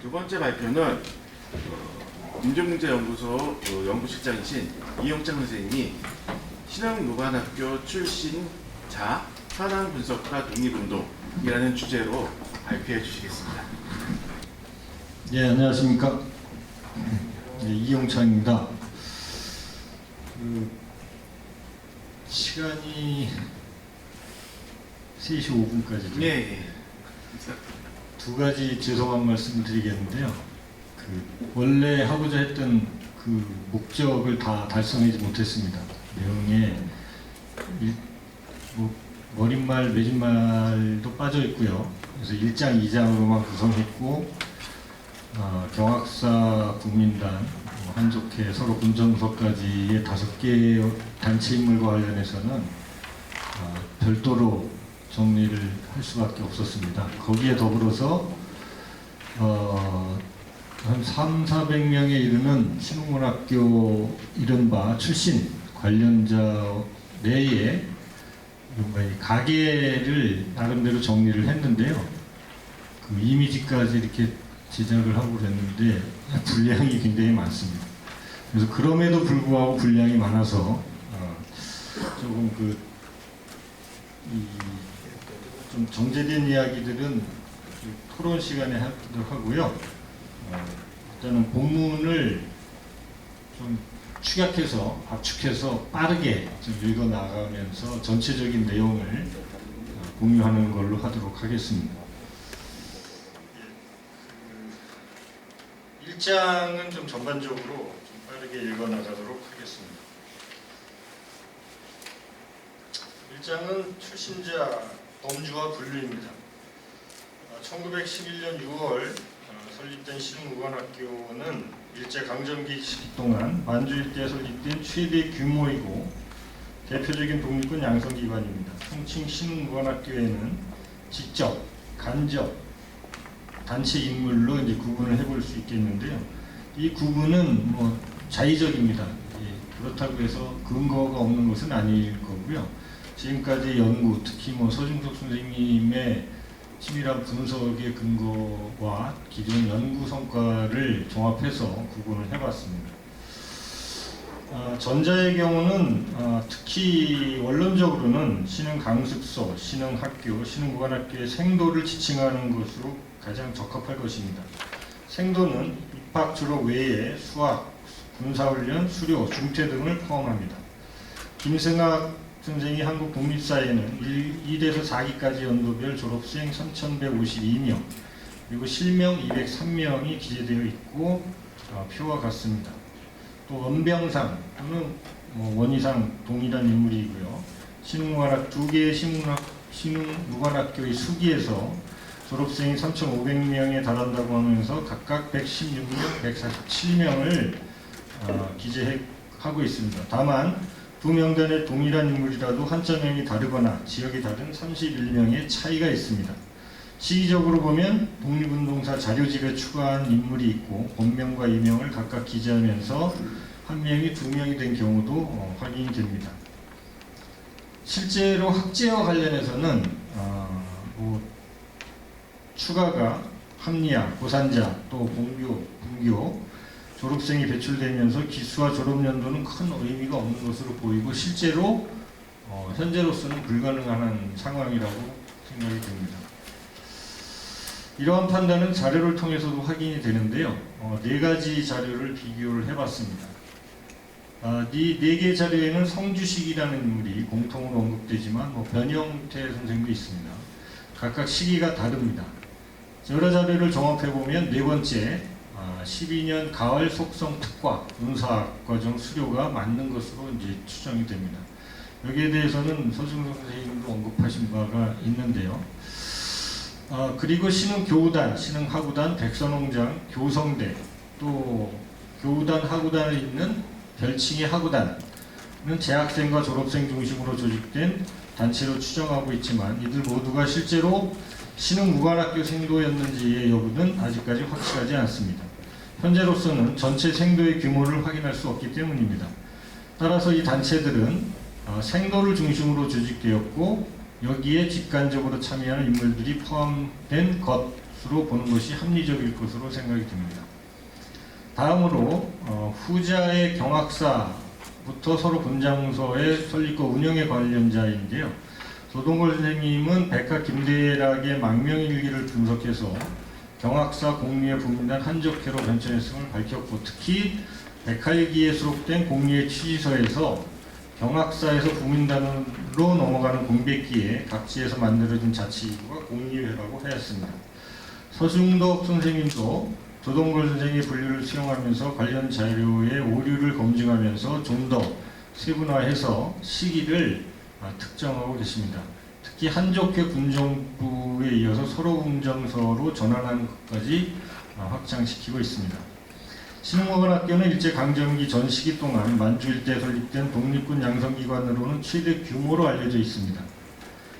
두 번째 발표는 민족문제연구소 연구실장이신 이용창 선생님이 신흥무관학교 출신 자 현황 분석과 독립운동이라는 주제로 발표해 주시겠습니다. 네, 안녕하십니까. 네, 이용창입니다. 시간이 3시 5분까지죠. 예. 두 가지 죄송한 말씀을 드리겠는데요. 원래 하고자 했던 목적을 다 달성하지 못했습니다. 내용에 머릿말, 매진말도 빠져 있고요. 그래서 1장, 2장으로만 구성했고, 경학사, 국민단, 한족회, 서로 군정서까지의 5개 단체 인물과 관련해서는 별도로 정리를 할 수밖에 없었습니다. 거기에 더불어서 한 300~400명에 이르는 신흥문학교 이른바 출신 관련자 내에 가계를 나름대로 정리를 했는데요. 이미지까지 이렇게 제작을 하고 그랬는데 분량이 굉장히 많습니다. 그래서 그럼에도 불구하고 분량이 많아서 조금 좀 정제된 이야기들은 토론 시간에 하도록 하고요. 일단은 본문을 좀 축약해서 압축해서 빠르게 좀 읽어 나가면서 전체적인 내용을 공유하는 걸로 하도록 하겠습니다. 1장은 좀 전반적으로 좀 빠르게 읽어 나가도록 하겠습니다. 1장은 출신자 범주와 분류입니다. 1911년 6월 설립된 신흥무관학교는 일제강점기 시기 동안 만주 일대에 설립된 최대 규모이고 대표적인 독립군 양성기관입니다. 통칭 신흥무관학교에는 직접, 간접, 단체 인물로 이제 구분을 해볼 수 있겠는데요. 이 구분은 자의적입니다. 그렇다고 해서 근거가 없는 것은 아닐 거고요. 지금까지 연구, 특히 서중석 선생님의 치밀한 분석의 근거와 기존 연구 성과를 종합해서 구분을 해봤습니다. 전자의 경우는 특히 원론적으로는 신흥강습소, 신흥학교, 신흥무관학교의 생도를 지칭하는 것으로 가장 적합할 것입니다. 생도는 입학 졸업 외에 수학, 군사훈련, 수료, 중퇴 등을 포함합니다. 김승학 선생이 한국 독립사에는 1에서 4기까지 연도별 졸업생 3,152명, 그리고 실명 203명이 기재되어 있고 표와 같습니다. 또 원병상 또는 원희상 동일한 인물이고요. 신흥무관학 2개의 신흥무관학교의 수기에서 졸업생이 3,500명에 달한다고 하면서 각각 116명, 147명을 기재하고 있습니다. 다만 두 명단의 동일한 인물이라도 한자명이 다르거나 지역이 다른 31명의 차이가 있습니다. 시기적으로 보면 독립운동사 자료집에 추가한 인물이 있고 본명과 이명을 각각 기재하면서 한 명이 2명이 된 경우도 확인이 됩니다. 실제로 학제와 관련해서는 추가가 합리화, 고산자, 또 본교, 분교, 졸업생이 배출되면서 기수와 졸업연도는 큰 의미가 없는 것으로 보이고 실제로 현재로서는 불가능한 상황이라고 생각이 됩니다. 이러한 판단은 자료를 통해서도 확인이 되는데요. 4가지 자료를 비교를 해봤습니다. 이 4개 자료에는 성주식이라는 인물이 공통으로 언급되지만 변형태 선생도 있습니다. 각각 시기가 다릅니다. 여러 자료를 종합해보면 4번째 12년 가을 속성 특과 군사학 과정 수료가 맞는 것으로 이제 추정이 됩니다. 여기에 대해서는 서중석 선생님도 언급하신 바가 있는데요. 그리고 신흥교우단, 신흥하구단, 백선홍장, 교성대, 또 교우단, 하구단을 잇는 별칭의 하구단은 재학생과 졸업생 중심으로 조직된 단체로 추정하고 있지만 이들 모두가 실제로 신흥무관학교 생도였는지의 여부는 아직까지 확실하지 않습니다. 현재로서는 전체 생도의 규모를 확인할 수 없기 때문입니다. 따라서 이 단체들은 생도를 중심으로 조직되었고 여기에 직간접으로 참여하는 인물들이 포함된 것으로 것으로 보는 것이 합리적일 것으로 생각이 듭니다. 다음으로 후자의 경학사부터 서로 분장소의 설립과 운영에 관련자인데요. 조동걸 선생님은 백화 김대락의 망명일기를 분석해서 경학사 공리의 부민단 한적회로 변천했음을 밝혔고, 특히 백화일기에 수록된 공리의 취지서에서 경학사에서 부민단으로 넘어가는 공백기에 각지에서 만들어진 자치기구가 공리회라고 하였습니다. 서중덕 선생님도 조동걸 선생의 분류를 수용하면서 관련 자료의 오류를 검증하면서 좀 더 세분화해서 시기를 특정하고 계십니다. 특히 한적회 군정부에 이어서 서로 군정서로 전환하는 것까지 확장시키고 있습니다. 신흥무관학교는 일제강점기 전 시기 동안 만주 일대에 설립된 독립군 양성기관으로는 최대 규모로 알려져 있습니다.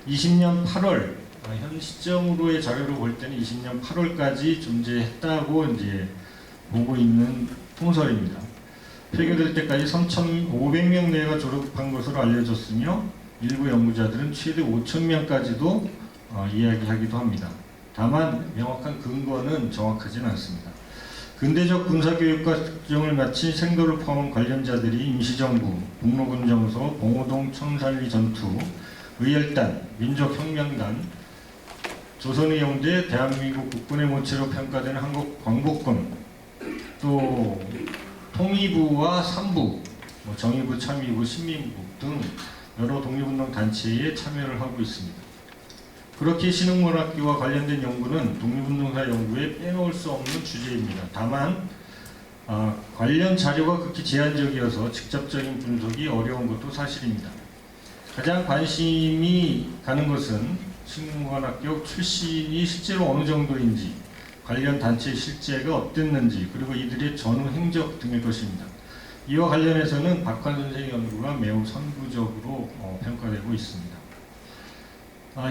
20년 8월, 현 시점으로의 자료를 볼 때는 20년 8월까지 존재했다고 이제 보고 있는 통설입니다. 폐교될 때까지 3,500명 내외가 졸업한 것으로 알려졌으며 일부 연구자들은 최대 5,000명까지도 이야기하기도 합니다. 다만 명확한 근거는 정확하지는 않습니다. 근대적 군사교육과 과정을 마친 생도를 포함한 관련자들이 임시정부, 북로군정서, 봉오동 청산리 전투, 의열단, 민족혁명단, 조선의용대, 대한민국 국군의 모체로 평가되는 한국 광복군, 또 통일부와 삼부, 정의부, 참의부, 신민부 등 여러 독립운동 단체에 참여를 하고 있습니다. 그렇게 신흥문학교와 관련된 연구는 독립운동사 연구에 빼놓을 수 없는 주제입니다. 다만 관련 자료가 극히 제한적이어서 직접적인 분석이 어려운 것도 사실입니다. 가장 관심이 가는 것은 신흥문학교 출신이 실제로 어느 정도인지, 관련 단체의 실제가 어땠는지, 그리고 이들의 전후 행적 등일 것입니다. 이와 관련해서는 박환 선생의 연구가 매우 선구적으로 평가되고 있습니다.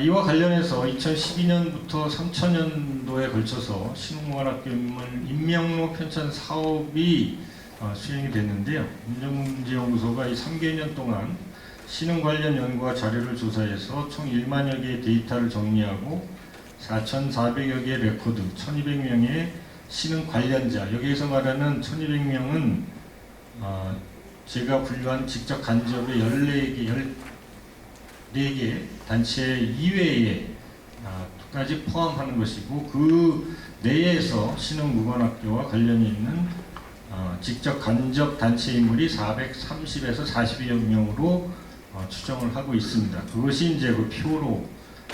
이와 관련해서 2012년부터 3000년도에 걸쳐서 신흥무관학교 인명로 편찬 사업이 수행이 됐는데요. 인정문제연구소가 이 3개년 동안 신흥 관련 연구와 자료를 조사해서 총 1만여 개의 데이터를 정리하고 4,400여 개의 레코드, 1,200명의 신흥 관련자, 여기에서 말하는 1,200명은 제가 분류한 직접 간접의 14개 단체 이외에 까지 포함하는 것이고, 그 내에서 신흥무관학교와 관련이 있는 직접 간접 단체 인물이 430에서 40여 명으로 추정을 하고 있습니다. 그것이 이제 그 표로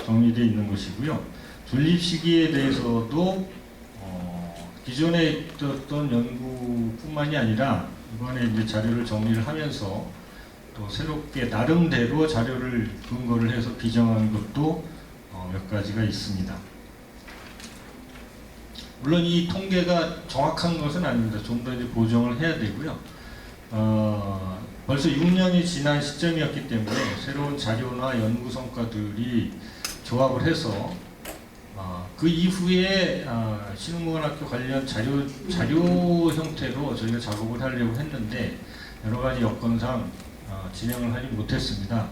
정리되어 있는 것이고요. 존립 시기에 대해서도 기존에 있었던 연구뿐만이 아니라 이번에 이제 자료를 정리를 하면서 또 새롭게 나름대로 자료를 근거를 해서 비정한 것도 몇 가지가 있습니다. 물론 이 통계가 정확한 것은 아닙니다. 좀 더 이제 보정을 해야 되고요. 벌써 6년이 지난 시점이었기 때문에 새로운 자료나 연구 성과들이 조합을 해서 그 이후에 신흥무관학교 관련 자료 형태로 저희가 작업을 하려고 했는데 여러 가지 여건상 진행을 하지 못했습니다.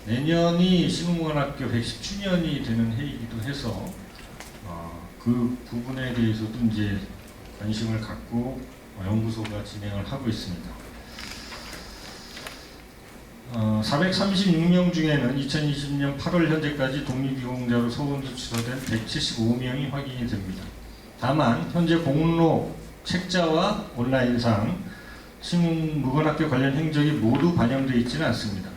내년이 신흥무관학교 110주년이 되는 해이기도 해서 그 부분에 대해서도 이제 관심을 갖고 연구소가 진행을 하고 있습니다. 436명 중에는 2020년 8월 현재까지 독립유공자로 서울로 취소된 175명이 확인이 됩니다. 다만 현재 공로 책자와 온라인상 신흥무관학교 관련 행적이 모두 반영되어 있지는 않습니다.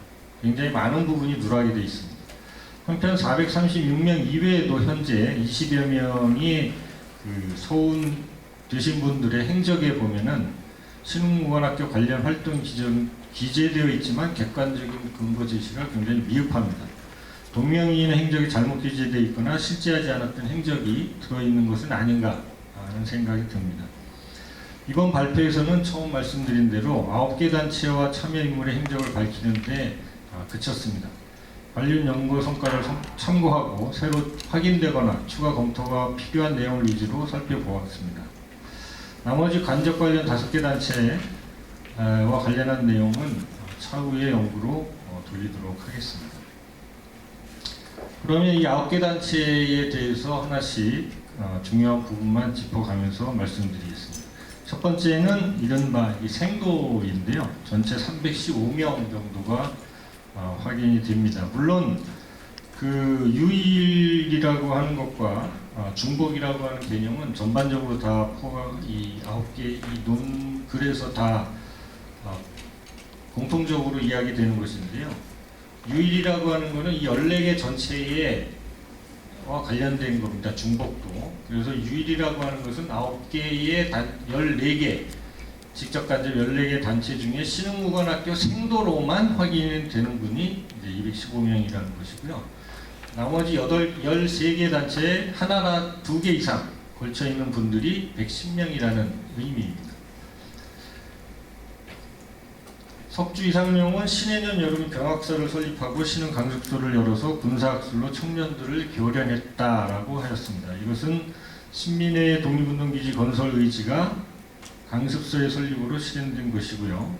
굉장히 많은 부분이 누락이 되어 있습니다. 한편 436명 이외에도 현재 20여 명이 서운 되신 분들의 행적에 보면은 신흥무관학교 관련 활동 기재되어 있지만 객관적인 근거 제시가 굉장히 미흡합니다. 동명이인의 행적이 잘못 기재되어 있거나 실제하지 않았던 행적이 들어있는 것은 아닌가 하는 생각이 듭니다. 이번 발표에서는 처음 말씀드린 대로 9개 단체와 참여 인물의 행적을 밝히는데 그쳤습니다. 관련 연구 성과를 참고하고 새로 확인되거나 추가 검토가 필요한 내용을 위주로 살펴보았습니다. 나머지 간접 관련 5개 단체와 관련한 내용은 차후의 연구로 돌리도록 하겠습니다. 그러면 이 9개 단체에 대해서 하나씩 중요한 부분만 짚어가면서 말씀드리겠습니다. 첫 번째는 이른바 이 생도인데요. 전체 315명 정도가 확인이 됩니다. 물론 그 유일이라고 하는 것과 중복이라고 하는 개념은 전반적으로 다 이 9개 이 논글에서 다 공통적으로 이야기되는 것인데요. 유일이라고 하는 것은 이 14개 전체에 관련된 겁니다. 중복도. 그래서 유일이라고 하는 것은 9개의 14개 직접 간접 14개 단체 중에 신흥무관학교 생도로만 확인이 되는 분이 이제 215명이라는 것이고요. 나머지 13개 단체에 하나나 2개 이상 걸쳐 있는 분들이 110명이라는 의미입니다. 석주 이상명은 신해년 여름 병학사를 설립하고 신흥 강습소를 열어서 군사학술로 청년들을 교련했다라고 하였습니다. 이것은 신민회의 독립운동기지 건설 의지가 강습소의 설립으로 실현된 것이고요.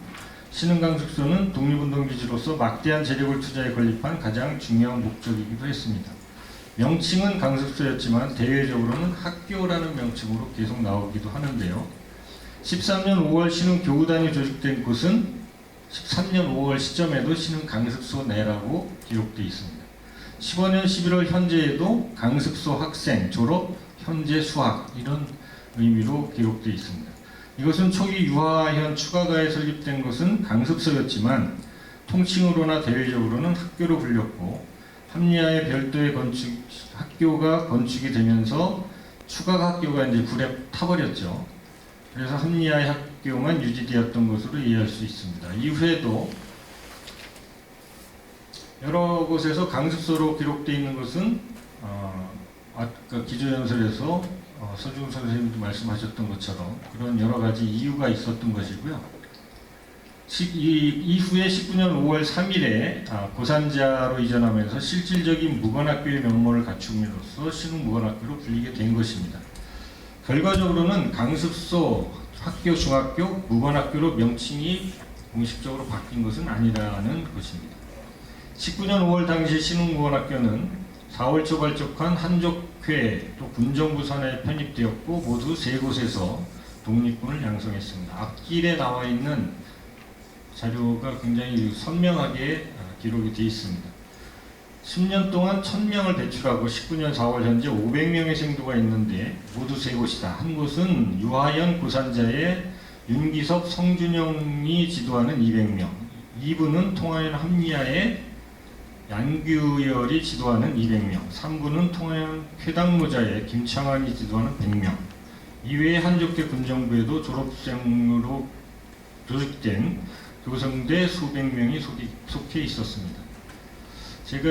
신흥 강습소는 독립운동기지로서 막대한 재력을 투자해 건립한 가장 중요한 목적이기도 했습니다. 명칭은 강습소였지만 대외적으로는 학교라는 명칭으로 계속 나오기도 하는데요. 13년 5월 신흥 교구단이 조직된 곳은 13년 5월 시점에도 신흥 강습소 내라고 기록되어 있습니다. 15년 11월 현재에도 강습소 학생 졸업 현재 수학 이런 의미로 기록되어 있습니다. 이것은 초기 유하현 추가가에 설립된 것은 강습소였지만 통칭으로나 대외적으로는 학교로 불렸고 합리화의 별도의 학교가 건축이 되면서 추가 학교가 이제 불에 타버렸죠. 그래서 합리화의 학교만 유지되었던 것으로 이해할 수 있습니다. 이후에도 여러 곳에서 강습소로 기록되어 있는 것은 아까 기조연설에서 서중 선생님도 말씀하셨던 것처럼 그런 여러 가지 이유가 있었던 것이고요. 이후에 19년 5월 3일에 고산자로 이전하면서 실질적인 무관학교의 면모를 갖춤으로써 신흥무관학교로 불리게 된 것입니다. 결과적으로는 강습소, 학교, 중학교, 무관학교로 명칭이 공식적으로 바뀐 것은 아니라는 것입니다. 19년 5월 당시 신흥무관학교는 4월 초 발족한 한족회 또 군정부 산하에 편입되었고 모두 3곳에서 독립군을 양성했습니다. 앞길에 나와 있는 자료가 굉장히 선명하게 기록이 되어 있습니다. 10년 동안 1000명을 배출하고 19년 4월 현재 500명의 생도가 있는데 모두 3곳이다. 한 곳은 유하연 고산자의 윤기섭 성준영이 지도하는 200명, 2부는 통하연 합리화의 양규열이 지도하는 200명, 3부는 통하연 쾌당모자의 김창환이 지도하는 100명, 이외에 한족대 군정부에도 졸업생으로 조직된 교성대 수백 명이 속해 있었습니다. 제가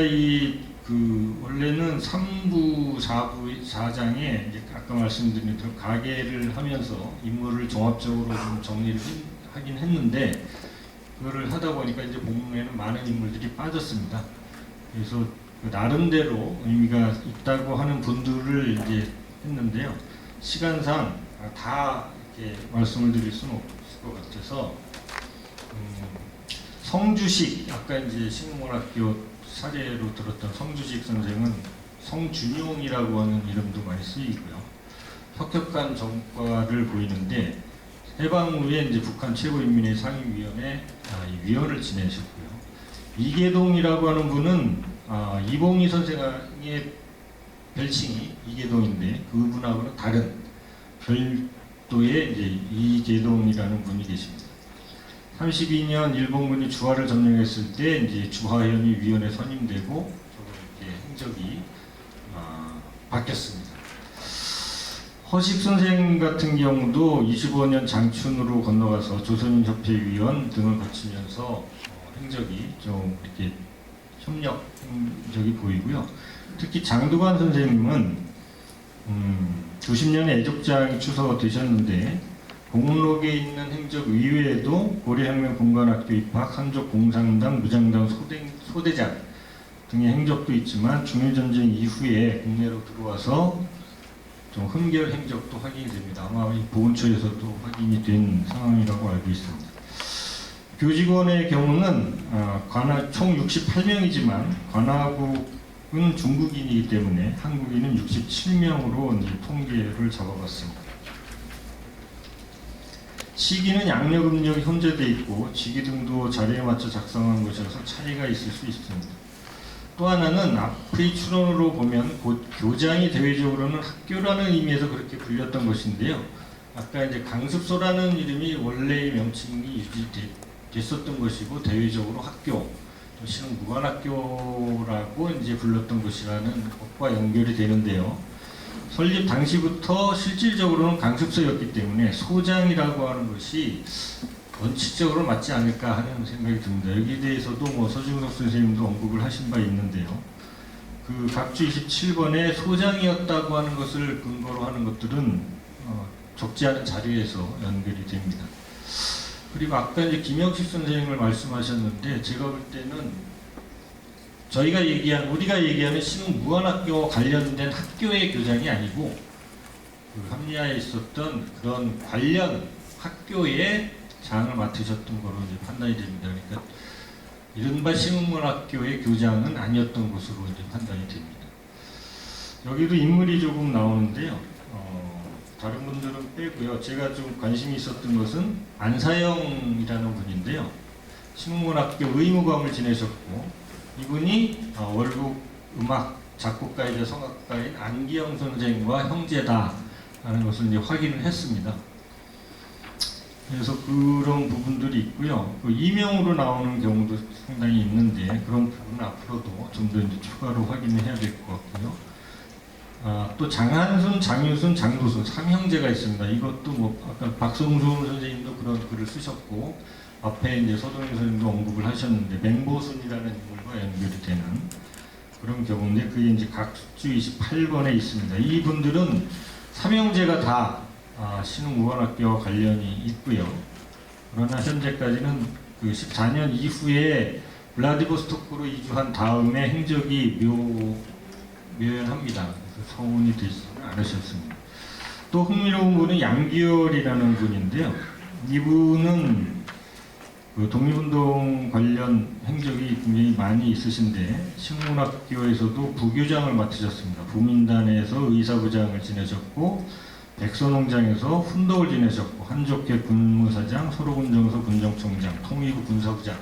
원래는 3부, 4부, 4장에 아까 말씀드린 대로 가계를 하면서 인물을 종합적으로 좀 정리를 하긴 했는데 그거를 하다 보니까 이제 본문에는 많은 인물들이 빠졌습니다. 그래서 나름대로 의미가 있다고 하는 분들을 이제 했는데요. 시간상 다 이렇게 말씀을 드릴 수는 없을 것 같아서 성주식 아까 이제 신흥문학교 사례로 들었던 성주식 선생은 성준용이라고 하는 이름도 많이 쓰이고요. 혁혁한 정과를 보이는데 해방 후에 이제 북한 최고인민회 상임위원회 위원을 지내셨고요. 이계동이라고 하는 분은 이봉희 선생의 별칭이 이계동인데 그분하고는 다른 별도의 이제 이계동이라는 분이 계십니다. 32년 일본군이 주하를 점령했을 때 이제 주하현이 위원에 선임되고 이렇게 행적이 바뀌었습니다. 허식 선생 같은 경우도 25년 장춘으로 건너가서 조선인협회 위원 등을 거치면서 행적이 좀 이렇게 협력 행적이 보이고요. 특히 장두관 선생님은 90년에 애족장이 추서가 되셨는데 공록에 있는 행적 이외에도 고려혁명 공관학교 입학, 한족 공산당, 무장당 소대장 등의 행적도 있지만 중일전쟁 이후에 국내로 들어와서 좀 흠결 행적도 확인이 됩니다. 아마 보훈처에서도 확인이 된 상황이라고 알고 있습니다. 교직원의 경우는 총 68명이지만 관하국은 중국인이기 때문에 한국인은 67명으로 이제 통계를 잡아봤습니다. 시기는 양력, 음력이 혼재되어 있고 지기등도 자료에 맞춰 작성한 것이라서 차이가 있을 수 있습니다. 또 하나는 앞의 추론으로 보면 교장이 대외적으로는 학교라는 의미에서 그렇게 불렸던 것인데요. 아까 이제 강습소라는 이름이 원래의 명칭이 유지됐었던 것이고 대외적으로 학교, 실은 무관학교라고 이제 불렀던 것이라는 것과 연결이 되는데요. 설립 당시부터 실질적으로는 강습소였기 때문에 소장이라고 하는 것이 원칙적으로 맞지 않을까 하는 생각이 듭니다. 여기에 대해서도 서중석 선생님도 언급을 하신 바 있는데요. 그 각주 27번에 소장이었다고 하는 것을 근거로 하는 것들은 적지 않은 자료에서 연결이 됩니다. 그리고 아까 이제 김영식 선생님을 말씀하셨는데 제가 볼 때는 우리가 얘기하는 신흥무관학교와 관련된 학교의 교장이 아니고 그 합리화에 있었던 그런 관련 학교의 장을 맡으셨던 거로 이제 판단이 됩니다. 그러니까 이른바 신흥무관학교의 교장은 아니었던 것으로 이제 판단이 됩니다. 여기도 인물이 조금 나오는데요. 다른 분들은 빼고요. 제가 좀 관심이 있었던 것은 안사영이라는 분인데요. 신흥문학교 의무감을 지내셨고 이분이 월북 음악 작곡가이자 성악가인 안기영 선생과 형제다라는 것을 이제 확인을 했습니다. 그래서 그런 부분들이 있고요. 그 이명으로 나오는 경우도 상당히 있는데 그런 부분은 앞으로도 좀 더 이제 추가로 확인을 해야 될 것 같고요. 또 장한순, 장유순, 장도순 3형제가 있습니다. 이것도 아까 박성준 선생님도 그런 글을 쓰셨고 앞에 이제 서동현 선생님도 언급을 하셨는데 맹보순이라는 인물과 연결이 되는 그런 경우인데 그게 이제 각주 28번에 있습니다. 이분들은 3형제가 다 신흥무관학교와 관련이 있고요. 그러나 현재까지는 그 14년 이후에 블라디보스토크로 이주한 다음에 행적이 묘연합니다. 성운이 되지는 않으셨습니다. 또 흥미로운 분은 양기열이라는 분인데요. 이분은 그 독립운동 관련 행적이 굉장히 많이 있으신데 신문학교에서도 부교장을 맡으셨습니다. 부민단에서 의사부장을 지내셨고 백서농장에서 훈독을 지내셨고 한족회 군무사장, 서로군정서 군정총장, 통일부 군사부장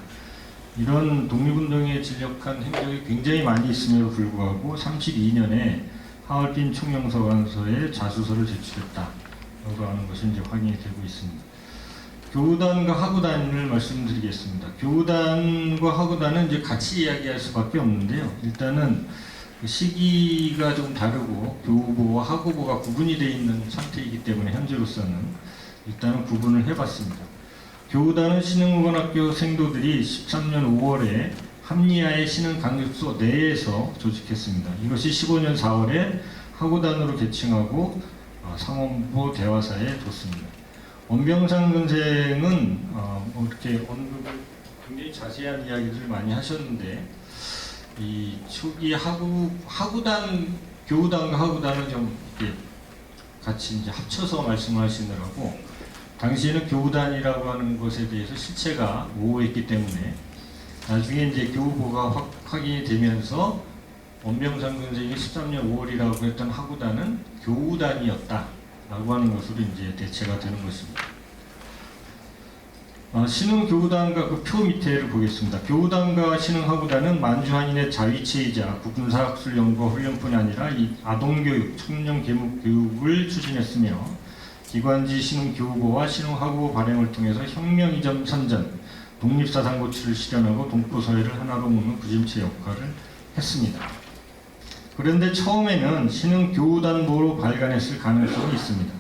이런 독립운동에 진력한 행적이 굉장히 많이 있음에도 불구하고 32년에 하얼빈 총영서관서에 자수서를 제출했다라고 하는 것이 이제 확인이 되고 있습니다. 교우단과 하구단을 말씀드리겠습니다. 교우단과 하구단은 이제 같이 이야기할 수밖에 없는데요. 일단은 그 시기가 좀 다르고 교우보와 하구보가 구분이 되어 있는 상태이기 때문에 현재로서는 일단은 구분을 해봤습니다. 교우단은 신흥무관학교 생도들이 13년 5월에 합리화의 신흥강습소 내에서 조직했습니다. 이것이 15년 4월에 하구단으로 개칭하고 상원부 대화사에 뒀습니다. 원병상 선생은 이렇게 언급을 굉장히 자세한 이야기들을 많이 하셨는데 이 초기 하구단 교우단과 하구단을 좀 이렇게 같이 이제 합쳐서 말씀하시느라고 당시에는 교우단이라고 하는 것에 대해서 실체가 모호했기 때문에 나중에 이제 교우보가 확인이 되면서 원병상 선생이 13년 5월이라고 했던 하구단은 교우단이었다라고 하는 것으로 이제 대체가 되는 것입니다. 신흥교우단과 그 표 밑에를 보겠습니다. 교우단과 신흥하구단은 만주한인의 자위체이자 군사학술연구와 훈련뿐 아니라 이 아동교육, 청년계묵교육을 추진했으며 기관지 신흥교우보와 신흥하구보 발행을 통해서 혁명 이전 선전, 독립사상 고취를 실현하고 동포서해를 하나로 묶는 부짐체 역할을 했습니다. 그런데 처음에는 신흥교우단보로 발간했을 가능성이 있습니다.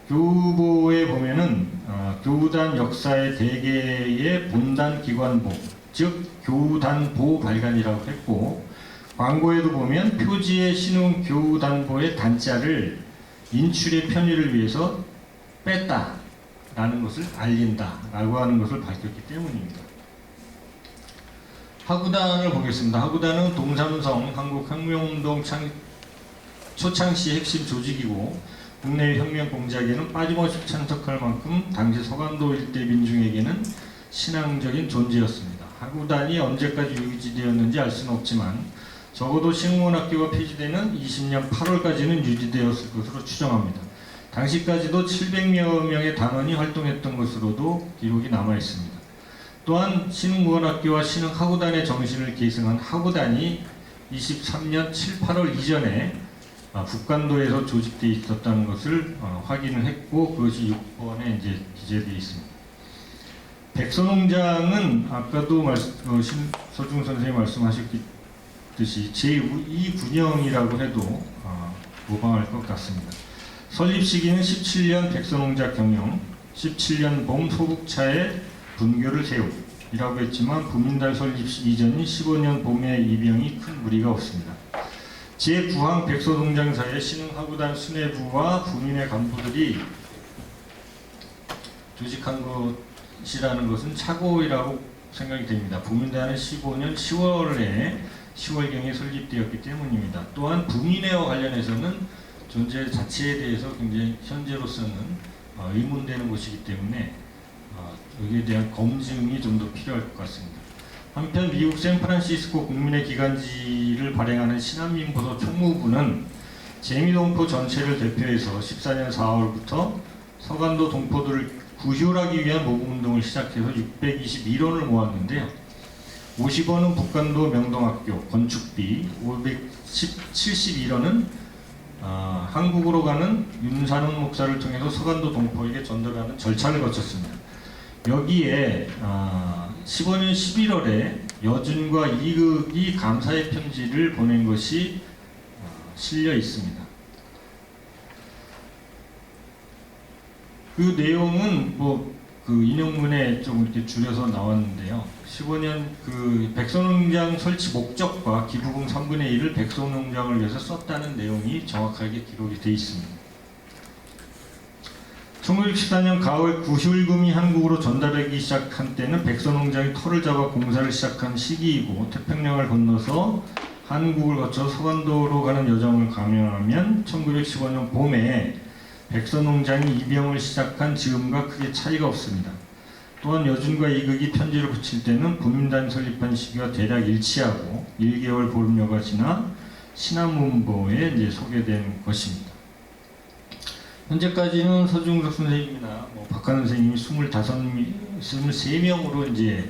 교우보에 보면은 교우단 역사의 대개의 본단 기관보, 즉 교우단보 발간이라고 했고 광고에도 보면 표지의 신흥교우단보의 단자를 인출의 편의를 위해서 뺐다 라는 것을 알린다라고 하는 것을 밝혔기 때문입니다. 하구단을 보겠습니다. 하구단은 동삼성 한국혁명운동 초창시 핵심 조직이고 국내 혁명 공작에는 빠짐없이 참석할 만큼 당시 서간도 일대 민중에게는 신앙적인 존재였습니다. 하구단이 언제까지 유지되었는지 알 수는 없지만 적어도 신흥문학교가 폐지되는 20년 8월까지는 유지되었을 것으로 추정합니다. 당시까지도 700여 명의 단원이 활동했던 것으로도 기록이 남아 있습니다. 또한 신흥무관학교와 신흥하구단의 정신을 계승한 하구단이 23년 7, 8월 이전에 북간도에서 조직되어 있었다는 것을 확인을 했고, 그것이 6번에 이제 기재되어 있습니다. 백선홍장은 아까도 서중 선생님이 말씀하셨듯이 제2군영이라고 해도 무방할 것 같습니다. 설립 시기는 17년 백선홍자 경영, 17년 봄 소국차에 분교를 세우이라고 했지만 부민단 설립 이전인 15년 봄에 입영이 큰 무리가 없습니다. 제9항 백선홍장사의 신흥하구단 수뇌부와 부민의 간부들이 조직한 것이라는 것은 착오이라고 생각이 됩니다. 부민단은 15년 10월경에 설립되었기 때문입니다. 또한 부민회와 관련해서는 존재 자체에 대해서 굉장히 현재로서는 의문되는 것이기 때문에 여기에 대한 검증이 좀 더 필요할 것 같습니다. 한편 미국 샌프란시스코 국민의 기간지를 발행하는 신한민보서 총무부는 재미동포 전체를 대표해서 14년 4월부터 서간도 동포들을 구휼하기 위한 모금운동을 시작해서 621원을 모았는데요. 50원은 북간도 명동학교 건축비, 571원은 한국으로 가는 윤산훈 목사를 통해서 서간도 동포에게 전달하는 절차를 거쳤습니다. 여기에 15년 11월에 여준과 이극이 감사의 편지를 보낸 것이 실려 있습니다. 그 내용은 그 인용문에 좀 이렇게 줄여서 나왔는데요. 15년 그 백선농장 설치 목적과 기부금 3분의 1을 백선농장을 위해서 썼다는 내용이 정확하게 기록이 되어 있습니다. 1914년 가을 구휼금이 한국으로 전달되기 시작한 때는 백선농장이 터를 잡아 공사를 시작한 시기이고, 태평양을 건너서 한국을 거쳐 서간도로 가는 여정을 감행하면 1915년 봄에 백선농장이 입영을 시작한 즈음과 크게 차이가 없습니다. 또한 여준과 이극이 편지를 붙일 때는 부민단 설립한 시기와 대략 일치하고 1개월 보름여가 지나 신한문보에 이제 소개된 것입니다. 현재까지는 서중석 선생님이나 박한원 선생님이 23명으로 이제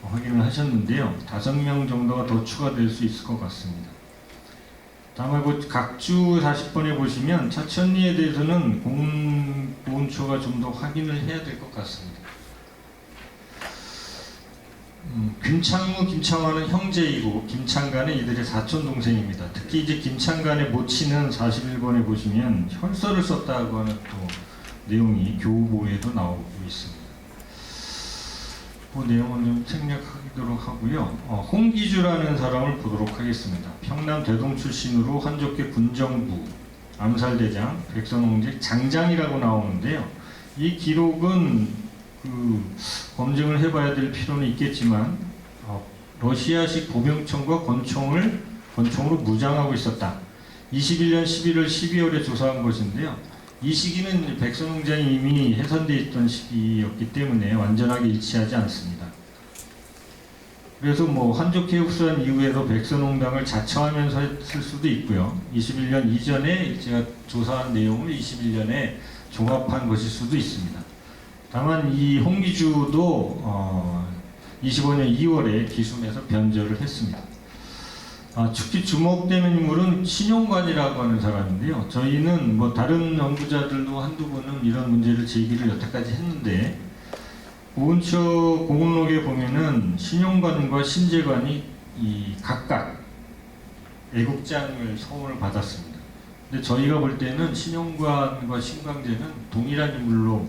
확인을 하셨는데요. 5명 정도가 더 추가될 수 있을 것 같습니다. 다만 각주 40번에 보시면 차천리에 대해서는 공보원처가 좀 더 확인을 해야 될 것 같습니다. 김창무, 김창환은 형제이고 김창간은 이들의 사촌 동생입니다. 특히 이제 김창간의 모친은 41번에 보시면 혈서를 썼다고 하는 또 내용이 교우보에도 나오고 있습니다. 그 내용은 좀 생략하도록 하고요. 홍기주라는 사람을 보도록 하겠습니다. 평남 대동 출신으로 한족계 군정부, 암살대장, 백선홍제 장장이라고 나오는데요. 이 기록은 검증을 해봐야 될 필요는 있겠지만 러시아식 보병청과 권총으로 무장하고 있었다. 21년 11월 12월에 조사한 것인데요. 이 시기는 백선홍장이 이미 해산되어 있던 시기였기 때문에 완전하게 일치하지 않습니다. 그래서 한족회 흡수한 이후에도 백선홍당을 자처하면서 했을 수도 있고요. 21년 이전에 제가 조사한 내용을 21년에 종합한 것일 수도 있습니다. 다만 이 홍기주도 25년 2월에 기순에서 변절을 했습니다. 특히 주목되는 인물은 신용관이라고 하는 사람인데요. 저희는 다른 연구자들도 한두 분은 이런 문제를 제기를 여태까지 했는데, 보훈처 공문록에 보면은 신용관과 신재관이 각각 애국장을 서원을 받았습니다. 근데 저희가 볼 때는 신용관과 신광재는 동일한 인물로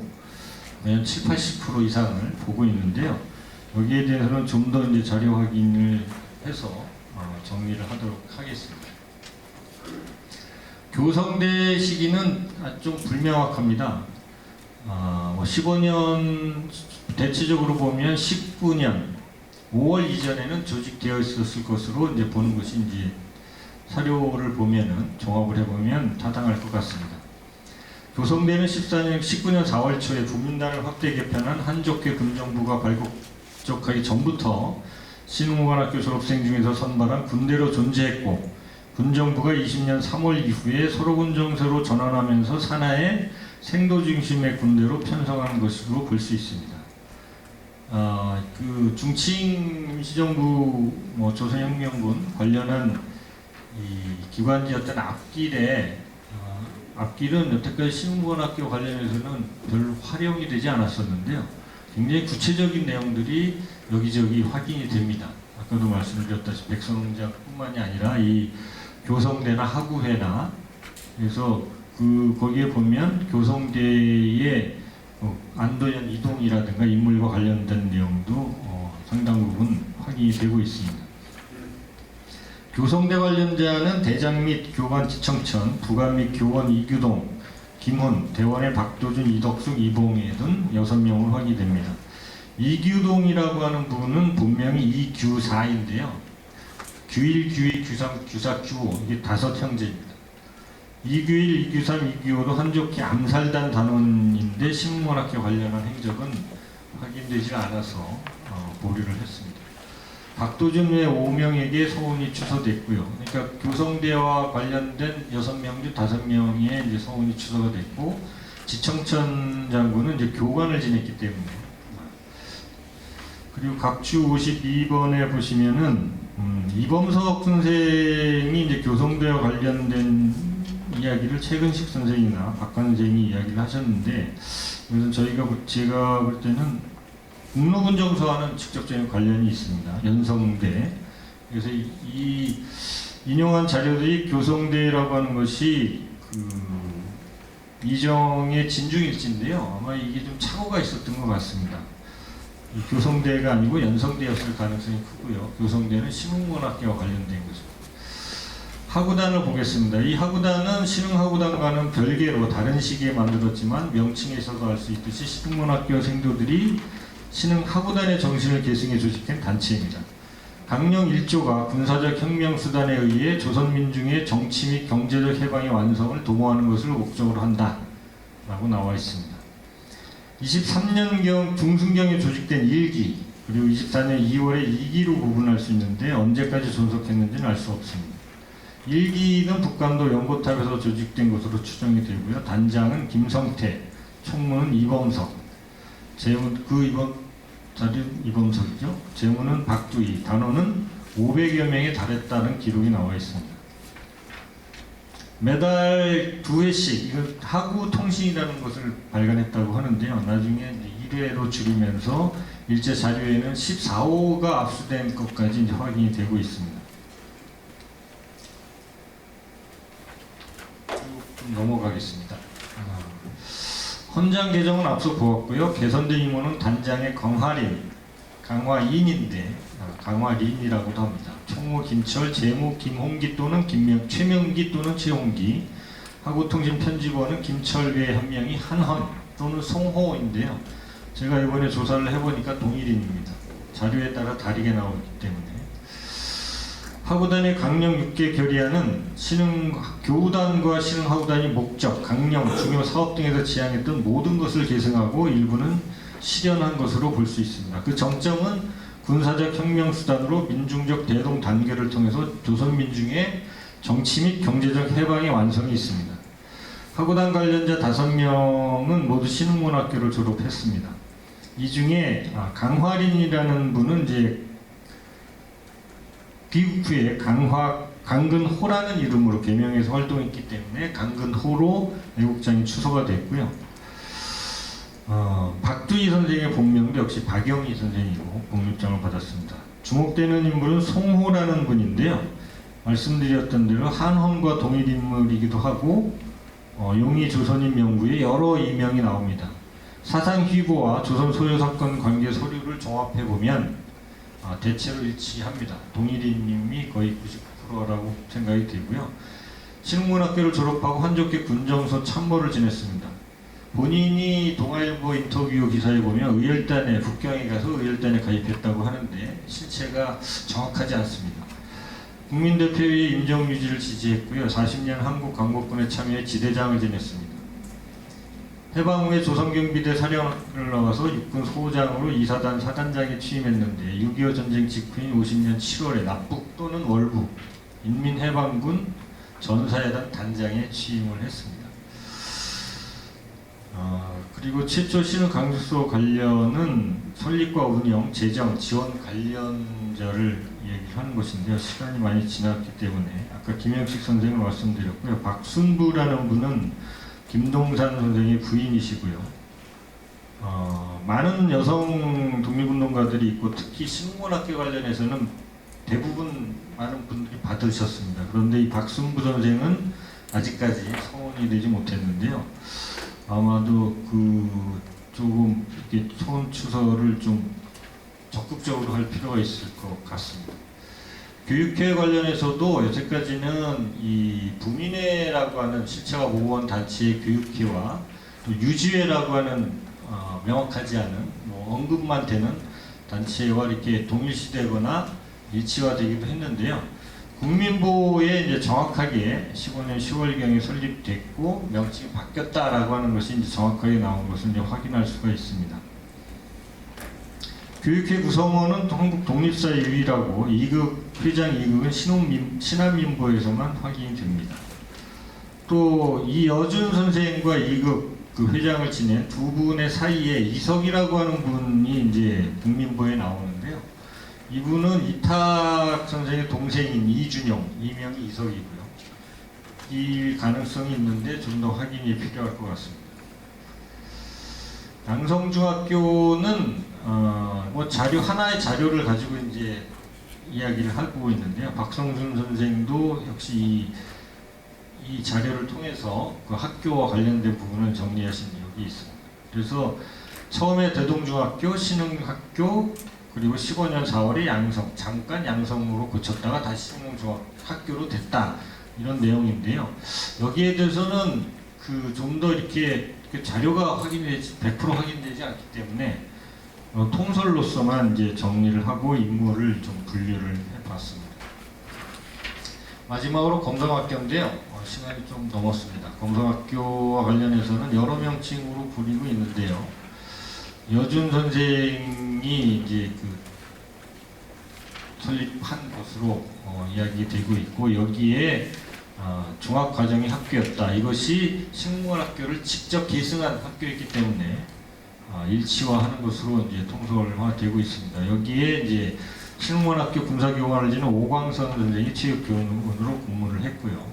매년 70-80% 이상을 보고 있는데요. 여기에 대해서는 좀 더 이제 자료 확인을 해서 정리를 하도록 하겠습니다. 교성대 시기는 좀 불명확합니다. 15년 대체적으로 보면 19년 5월 이전에는 조직되어 있었을 것으로 이제 보는 것이 이제 사료를 보면은 종합을 해보면 타당할 것 같습니다. 교성대는 19년 4월 초에 부민단을 확대 개편한 한족회 금정부가 발족하기 전부터 신흥무관학교 졸업생 중에서 선발한 군대로 존재했고 군정부가 20년 3월 이후에 소로군정서로 전환하면서 산하의 생도 중심의 군대로 편성한 것으로 볼 수 있습니다. 그 중칭 임시정부 조선혁명군 관련한 이 기관지였던 앞길은 여태까지 신흥무관학교 관련해서는 별 활용이 되지 않았었는데요. 굉장히 구체적인 내용들이 여기저기 확인이 됩니다. 아까도 말씀드렸다시피 백선홍장뿐만이 아니라 이 교성대나 하구회나 그래서 거기에 보면 교성대의 안도현 이동이라든가 인물과 관련된 내용도 상당 부분 확인이 되고 있습니다. 교성대 관련자는 대장 및 교관 지청천, 부관 및 교원 이규동, 김훈, 대원의 박도준, 이덕숙, 이봉혜 등 6명으로 확인됩니다. 이규동이라고 하는 분은 본명이 이규사인데요. 규일, 규이, 규삼, 규사, 규오 이게 5형제입니다. 이규일, 이규삼, 이규오도 한족기 암살단 단원인데 신문학교 관련한 행적은 확인되지 않아서 보류를 했습니다. 박도준 외 5명에게 소원이 취소됐고요. 그러니까 교성대와 관련된 6명 중 5명의 이제 소원이 취소가 됐고 지청천 장군은 이제 교관을 지냈기 때문에 그리고 각주 52번에 보시면은 이범석 선생이 이제 교성대와 관련된 이야기를 최근식 선생이나 박관 선생이 이야기를 하셨는데 그래서 제가 볼 때는 국로군정서와는 직접적인 관련이 있습니다. 연성대. 그래서 이 인용한 자료들이 교성대라고 하는 것이 이정의 진중일지인데요. 아마 이게 좀 착오가 있었던 것 같습니다. 이 교성대가 아니고 연성대였을 가능성이 크고요. 교성대는 신흥문학계와 관련된 거죠. 하구단을 보겠습니다. 이 하구단은 신흥하구단과는 별개로 다른 시기에 만들었지만 명칭에서도 알 수 있듯이 신흥문학교 생도들이 신흥하구단의 정신을 계승해 조직된 단체입니다. 강령 1조가 군사적 혁명수단에 의해 조선민중의 정치 및 경제적 해방의 완성을 도모하는 것을 목적으로 한다 라고 나와 있습니다. 23년경 중순경에 조직된 1기 그리고 24년 2월에 2기로 구분할 수 있는데 언제까지 존속했는지는 알 수 없습니다. 1기는 북간도 연고탑에서 조직된 것으로 추정이 되고요. 단장은 김성태, 총무는 이범석, 이범석이죠. 재무는 박두희, 단원은 500여 명에 달했다는 기록이 나와 있습니다. 매달 2회씩, 이거 하구통신이라는 것을 발간했다고 하는데요. 나중에 1회로 줄이면서 일제 자료에는 14호가 압수된 것까지 이제 확인이 되고 있습니다. 좀 넘어가겠습니다. 헌장 개정은 앞서 보았고요. 개선된 임원은 단장의 강화인인데 강화린이라고도 합니다. 총무 김철, 재무 김홍기 또는 최명기 또는 최홍기, 하구통신 편집원은 김철 외 한 명이 한헌 또는 송호인데요. 제가 이번에 조사를 해보니까 동일인입니다. 자료에 따라 다르게 나오기 때문에. 하구단의 강령 6개 결의안은 교우단과 신흥하구단이 목적, 강령, 중요 사업 등에서 지향했던 모든 것을 계승하고 일부는 실현한 것으로 볼 수 있습니다. 그 정점은 군사적 혁명수단으로 민중적 대동 단결을 통해서 조선민중의 정치 및 경제적 해방의 완성이 있습니다. 하구단 관련자 5명은 모두 신흥문학교를 졸업했습니다. 이 중에 강화린이라는 분은 이제 귀국 후에 강근호라는 이름으로 개명해서 활동했기 때문에 강근호로 애국장이 추서가 됐고요. 박두희 선생의 본명도 역시 박영희 선생이고 복립장을 받았습니다. 주목되는 인물은 송호라는 분인데요. 말씀드렸던 대로 한헌과 동일 인물이기도 하고 용의 조선인 명부에 여러 이명이 나옵니다. 사상 휘고와 조선 소요 사건 관계 서류를 종합해보면 대체로 일치합니다. 동일인님이 거의 99%라고 생각이 되고요. 신흥문학교를 졸업하고 한족계 군정서 참모를 지냈습니다. 본인이 동아일보 인터뷰 기사에 보면 북경에 가서 의열단에 가입했다고 하는데 실체가 정확하지 않습니다. 국민대표의 임정유지를 지지했고요. 40년 한국광복군에 참여해 지대장을 지냈습니다. 해방 후에 조선경비대 사령을 나와서 육군 소장으로 2사단 사단장에 취임했는데 6.25 전쟁 직후인 50년 7월에 납북 또는 월북 인민해방군 전사여단 단장에 취임을 했습니다. 그리고 최초 신흥 강수소 관련은 설립과 운영, 재정, 지원 관련자를 얘기하는 것인데요. 시간이 많이 지났기 때문에 아까 김영식 선생을 말씀드렸고요. 박순부라는 분은 김동산 선생의 부인이시고요. 많은 여성 독립운동가들이 있고 특히 신문학교 관련해서는 대부분 많은 분들이 받으셨습니다. 그런데 이 박순부 선생은 아직까지 성원이 되지 못했는데요. 아마도 조금 이렇게 소원 추서를 좀 적극적으로 할 필요가 있을 것 같습니다. 교육회 관련해서도 여태까지는 이 부민회라고 하는 실체가 모호한 단체의 교육회와 또 유지회라고 하는 명확하지 않은 언급만 되는 단체와 이렇게 동일시되거나 일치화되기도 했는데요. 국민보호에 이제 정확하게 15년 10월경에 설립됐고 명칭이 바뀌었다라고 하는 것이 이제 정확하게 나온 것을 이제 확인할 수가 있습니다. 교육회 구성원은 한국 독립사 유일하고 2급 회장 2급은 신한민보에서만 확인이 됩니다. 또 이여준 선생과 2급 그 회장을 지낸 두 분의 사이에 이석이라고 하는 분이 이제 국민보에 나오는데요. 이분은 이탁 선생의 동생인 이준용, 이명이 이석이고요. 이 가능성이 있는데 좀 더 확인이 필요할 것 같습니다. 양성중학교는 뭐 자료 하나의 자료를 가지고 이제 이야기를 하고 있는데요. 박성준 선생도 역시 이 자료를 통해서 그 학교와 관련된 부분을 정리하신 적이 있습니다. 그래서 처음에 대동중학교, 신흥학교, 그리고 15년 4월에 양성, 잠깐 양성으로 고쳤다가 다시 신흥중학교로 됐다. 이런 내용인데요. 여기에 대해서는 좀 더 이렇게 자료가 100% 확인되지 않기 때문에 통설로서만 이제 정리를 하고 인물을 좀 분류를 해봤습니다. 마지막으로 검성학교인데요. 시간이 좀 넘었습니다. 검성학교와 관련해서는 여러 명칭으로 부리고 있는데요. 여준 선생이 이제 설립한 것으로 이야기되고 있고 여기에 종합과정의 학교였다. 이것이 식물학교를 직접 계승한 학교였기 때문에 일치화하는 것으로 이제 통솔화되고 있습니다. 여기에 이제 식물학교 군사교관을 지낸 오광선 선생이 체육교원으로 근무를 했고요.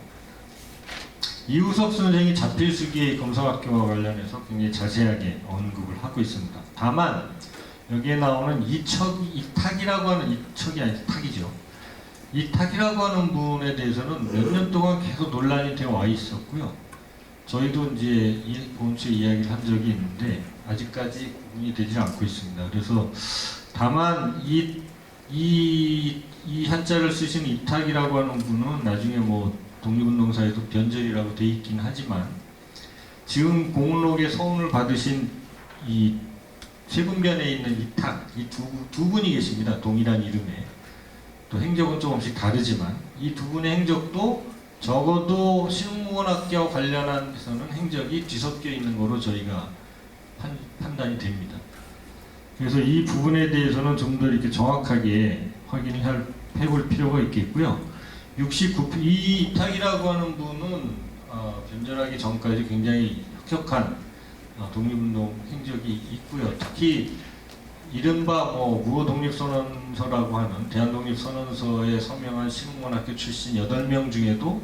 이우석 선생이 자필수기의 검성학교와 관련해서 굉장히 자세하게 언급을 하고 있습니다. 다만 여기에 나오는 이탁이라고 하는 이척이 아니라 탁이죠. 이탁이라고 하는 분에 대해서는 몇 년 동안 계속 논란이 되어 와 있었고요. 저희도 이제 본체 이야기를 한 적이 있는데 아직까지 구분이 되지 않고 있습니다. 그래서 다만 이 한자를 쓰신 이탁이라고 하는 분은 나중에 뭐 독립운동사에도 변절이라고 돼 있긴 하지만 지금 공록의 서문을 받으신 이 세군변에 있는 이탁, 이 두 분이 계십니다. 동일한 이름에. 또 행적은 조금씩 다르지만 이 두 분의 행적도 적어도 식물학교와 관련해서는 행적이 뒤섞여 있는 것으로 저희가 판단이 됩니다. 그래서 이 부분에 대해서는 좀 더 이렇게 정확하게 확인을 해볼 필요가 있겠고요. 69표, 이 이탁이라고 하는 분은 변절하기 전까지 굉장히 혁혁한 독립운동 행적이 있고요. 특히 이른바 무호독립선언서라고 하는 대한독립선언서에 서명한 신문학교 출신 8명 중에도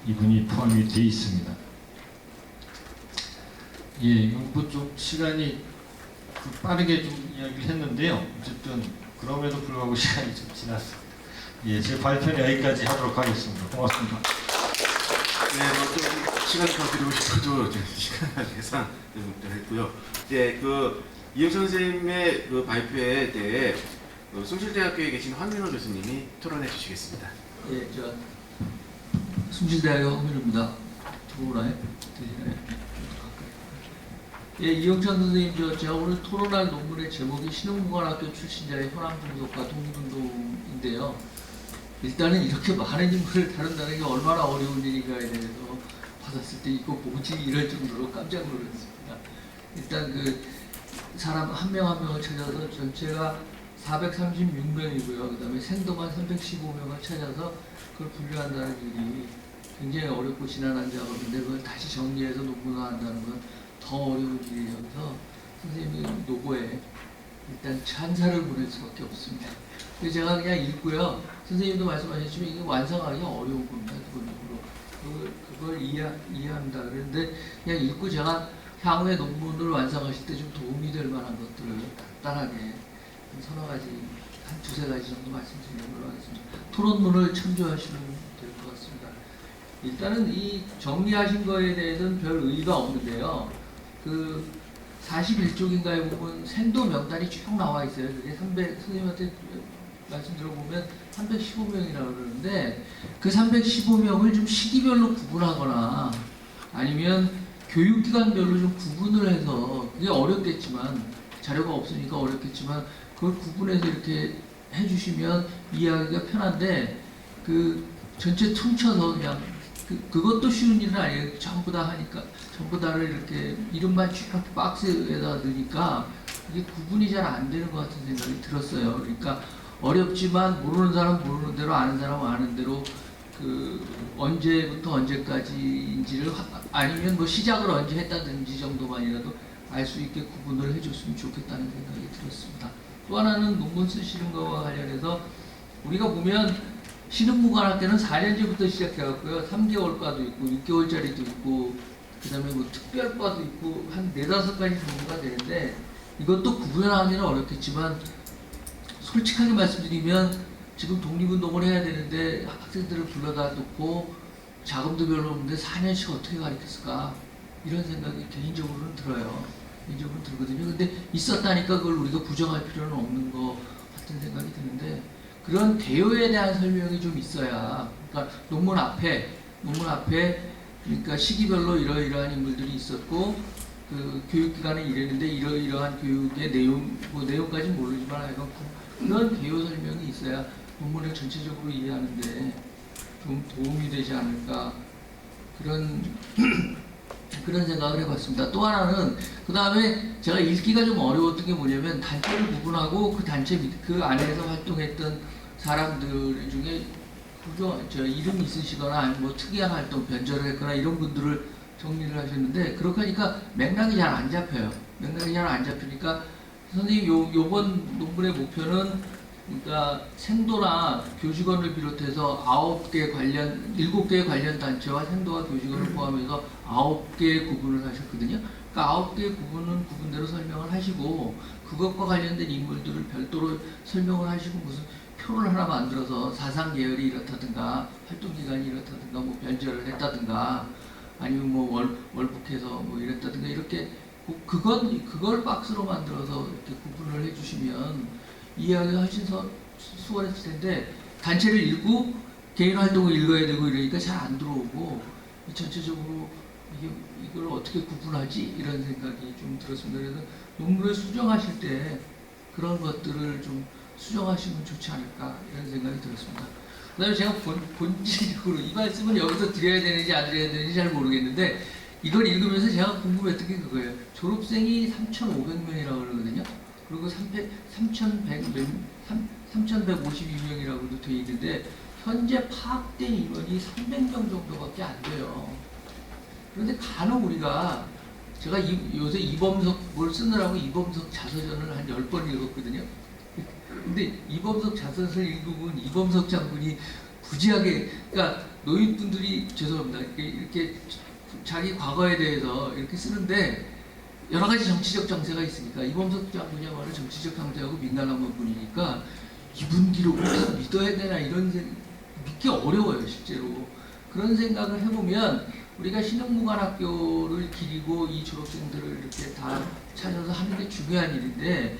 이분이 포함이 되어 있습니다. 예, 좀 시간이 빠르게 좀 이야기를 했는데요. 어쨌든 그럼에도 불구하고 시간이 좀 지났습니다. 예, 제 발표는 여기까지 하도록 하겠습니다. 고맙습니다. 네, 좀 시간 더 드리고 싶어도 시간 계산 했고요. 이제 이영찬 선생님의 발표에 대해 숭실대학교에 계신 황민호 교수님이 토론해 주시겠습니다. 예, 숭실대학교 황민호입니다. 들어오나요? 예, 이영찬 선생님, 제가 오늘 토론할 논문의 제목이 신흥무관학교 출신자의 현황 분석과 독립운동인데요. 일단은 이렇게 많은 인물을 다룬다는 게 얼마나 어려운 일인가에 대해서 받았을 때 이거 뭐지 이럴 정도로 깜짝 놀랐습니다. 일단 그 사람 한 명 한 명을 찾아서 전체가 436명이고요. 그 다음에 생도만 315명을 찾아서 그걸 분류한다는 일이 굉장히 어렵고 지난한 작업인데 그걸 다시 정리해서 논문화한다는 건 더 어려운 일이어서 선생님이 노고에 일단 찬사를 보낼 수밖에 없습니다. 그래서 제가 그냥 읽고요. 선생님도 말씀하셨지만 이게 완성하기가 어려운 겁니다. 기본적으로. 그걸 이해한다. 그런데 그냥 읽고 제가 향후에 논문을 완성하실 때 좀 도움이 될 만한 것들을 간단하게 서너 가지, 한 두세 가지 정도 말씀드리는 걸로 하겠습니다. 토론문을 참조하시면 될 것 같습니다. 일단은 이 정리하신 거에 대해서는 별 의의가 없는데요. 그 41쪽인가에 보면 생도 명단이 쭉 나와 있어요. 그게 선생님한테 말씀 들어보면 315명이라고 그러는데 그 315명을 좀 시기별로 구분하거나 아니면 교육기관별로 좀 구분을 해서 그게 어렵겠지만 자료가 없으니까 어렵겠지만 그걸 구분해서 이렇게 해주시면 이해하기가 편한데 그 전체 퉁쳐서 그냥 그것도 쉬운 일은 아니에요. 전부 다 하니까 전부 다를 이렇게 이름만 쭉 박스에다 넣으니까 이게 구분이 잘 안 되는 것 같은 생각이 들었어요. 그러니까 어렵지만 모르는 사람 모르는 대로 아는 사람 아는 대로 그 언제부터 언제까지인지를 아니면 뭐 시작을 언제 했다든지 정도만이라도 알 수 있게 구분을 해줬으면 좋겠다는 생각이 들었습니다. 또 하나는 논문 쓰시는 거와 관련해서 우리가 보면 신흥무관학교는 4년제부터 시작해갖고요. 3개월과도 있고 6개월짜리도 있고 그 다음에 뭐 특별과도 있고 한 4-5가지 정도가 되는데 이것도 구분하기는 어렵겠지만 솔직하게 말씀드리면 지금 독립운동을 해야 되는데 학생들을 불러다 놓고 자금도 별로 없는데 4년씩 어떻게 가르쳤을까 이런 생각이 개인적으로는 들어요. 개인적으로는 들거든요. 근데 있었다니까 그걸 우리가 부정할 필요는 없는 것 같은 생각이 드는데 그런 대요에 대한 설명이 좀 있어야 그러니까 논문 앞에 그러니까 시기별로 이러이러한 인물들이 있었고 그 교육기관에 이랬는데 이러이러한 교육의 내용 뭐 내용까지는 모르지만 하여간 그런 대요 설명이 있어야 논문을 전체적으로 이해하는데 좀 도움이 되지 않을까 그런 생각을 해봤습니다. 또 하나는 그 다음에 제가 읽기가 좀 어려웠던 게 뭐냐면 단체를 구분하고 그 단체 그 안에서 활동했던 사람들 중에 이름이 있으시거나 아니면 뭐 특이한 활동 변절을 했거나 이런 분들을 정리를 하셨는데 그렇게 하니까 맥락이 잘 안 잡혀요. 맥락이 잘 안 잡히니까 선생님 요번 논문의 목표는 그러니까 생도나 교직원을 비롯해서 7개의 관련 단체와 생도와 교직원을 포함해서 9개의 구분을 하셨거든요. 그러니까 9개의 구분은 구분대로 설명을 하시고 그것과 관련된 인물들을 별도로 설명을 하시고 무슨 표를 하나 만들어서 사상 계열이 이렇다든가 활동기간이 이렇다든가 뭐 변절을 했다든가 아니면 뭐 월북해서 뭐 이랬다든가 이렇게 그걸 박스로 만들어서 이렇게 구분을 해주시면 이해하기가 훨씬 수월했을 텐데 단체를 읽고 개인 활동을 읽어야 되고 이러니까 잘 안 들어오고 전체적으로 이걸 어떻게 구분하지 이런 생각이 좀 들었습니다. 그래서 논문을 수정하실 때 그런 것들을 좀 수정하시면 좋지 않을까 이런 생각이 들었습니다. 그 다음에 제가 본질적으로 이 말씀은 여기서 드려야 되는지 안 드려야 되는지 잘 모르겠는데 이걸 읽으면서 제가 궁금했던 게 그거예요. 졸업생이 3,500명이라고 그러거든요. 그리고 3,152명이라고도 되어 있는데 현재 파악된 인원이 300명 정도밖에 안 돼요. 그런데 간혹 우리가 제가 요새 이범석 뭘 쓰느라고 이범석 자서전을 한 10번 읽었거든요. 근데 이범석 자서전을 읽으면 이범석 장군이 부지하게 그러니까 노인분들이 죄송합니다. 이렇게 자기 과거에 대해서 이렇게 쓰는데 여러 가지 정치적 정세가 있으니까 이범석 장군이야말로 정치적 상태하고 민감한 분이니까 이분 기록을 다 믿어야 되나 이런 믿기 어려워요 실제로. 그런 생각을 해보면 우리가 신흥무관학교를 기리고 이 졸업생들을 이렇게 다 찾아서 하는 게 중요한 일인데